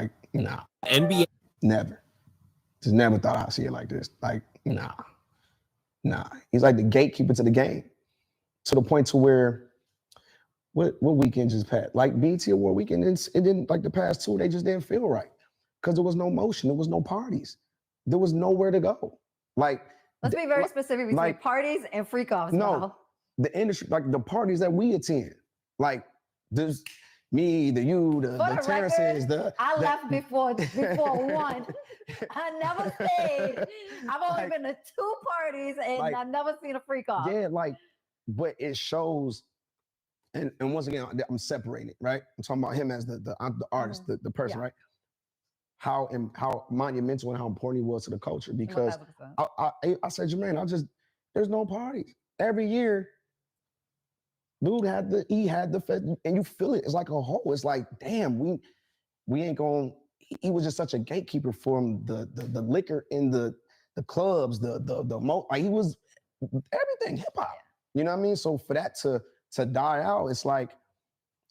Like, nah. NBA. Never. Just never thought I'd see it like this. Like, nah. He's like the gatekeeper to the game. To the point to where what weekend just passed? Like BET Award weekend, it didn't like the past two, they just didn't feel right. Because there was no motion, there was no parties. There was nowhere to go. Like, let's be very specific between like, parties and freak-offs. No, the industry, like the parties that we attend, like there's me, the Terrences, I left before one. I never stayed. I've only been to 2 parties and like, I've never seen a freak-off. Yeah, like, but it shows, and once again, I'm separating it, right? I'm talking about him as the artist, the person, right? How monumental and how important he was to the culture. Because I said, Jermaine, there's no parties. Every year, dude had the and you feel it. It's like a hole. It's like, damn, we ain't going. He was just such a gatekeeper for the liquor in the clubs, like he was everything hip hop. You know what I mean? So for that to die out, it's like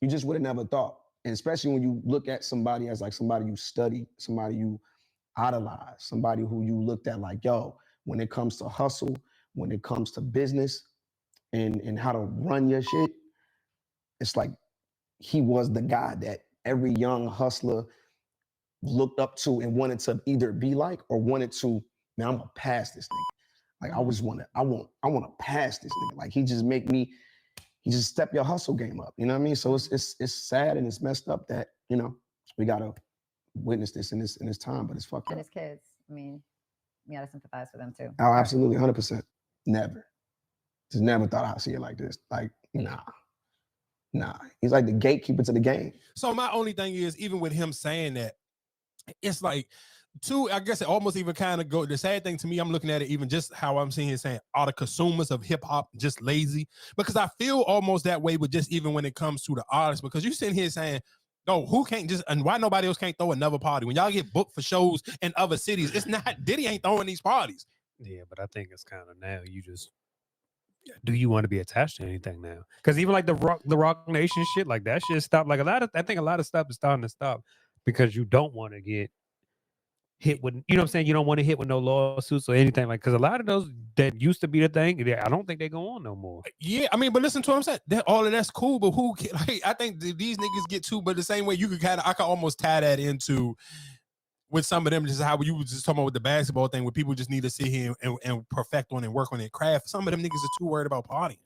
you just would have never thought. And especially when you look at somebody as like somebody you study, somebody you idolize, somebody who you looked at like, yo, when it comes to hustle, when it comes to business and how to run your shit, it's like he was the guy that every young hustler looked up to and wanted to either be like or wanted to, man, I'm gonna pass this nigga. Like I want to pass this nigga. Like he just step your hustle game up. You know what I mean? So it's sad and it's messed up that, you know, we gotta witness this in this time, but it's fucked up. And his kids, I mean, we gotta sympathize with them too. Oh, absolutely, 100%. Never. Just never thought I'd see it like this. Like, nah. He's like the gatekeeper to the game. So my only thing is, even with him saying that, it's like, I guess it almost even kind of go. The sad thing to me, I'm looking at it even just how I'm seeing it saying, are the consumers of hip hop just lazy? Because I feel almost that way with just even when it comes to the artists, because you sitting here saying, no, who can't just, and why nobody else can't throw another party? When y'all get booked for shows in other cities, it's not, Diddy ain't throwing these parties. Yeah, but I think it's kind of now you just, do you want to be attached to anything now? Because even like the Rock Nation shit, like that shit stopped. Like I think a lot of stuff is starting to stop because you don't want to get hit with, you know what I'm saying? You don't want to hit with no lawsuits or anything like, because a lot of those that used to be the thing, I don't think they go on no more. Yeah, I mean, but listen to what I'm saying. All of that's cool, but who? Like, I think these niggas get too. But the same way you could I could almost tie that into with some of them, just how you was just talking about with the basketball thing, where people just need to sit here and perfect on and work on their craft. Some of them niggas are too worried about partying.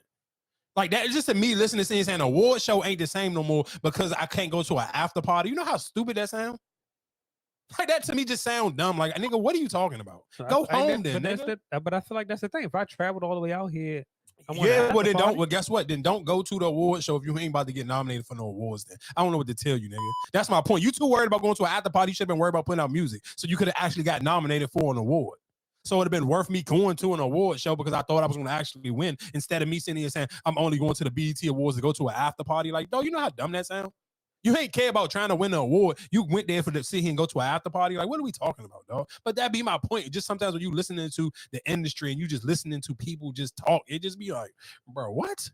Like that, it's just to me listening to saying an award show ain't the same no more because I can't go to an after party. You know how stupid that sounds? Like that to me just sound dumb. Like, nigga, what are you talking about? Go home then, nigga. But I feel like that's the thing. If I traveled all the way out here, well then don't. Well, guess what? Then don't go to the award show if you ain't about to get nominated for no awards. Then I don't know what to tell you, nigga. That's my point. You too worried about going to an after party. You should have been worried about putting out music, so you could have actually got nominated for an award. So it'd have been worth me going to an award show because I thought I was going to actually win, instead of me sitting here saying I'm only going to the BET Awards to go to an after party. Like, dog, you know how dumb that sounds? You ain't care about trying to win an award. You went there for the sit here and go to an after party. Like, what are we talking about, dog? But that be my point. Just sometimes when you listening to the industry and you just listening to people just talk, it just be like, bro, what?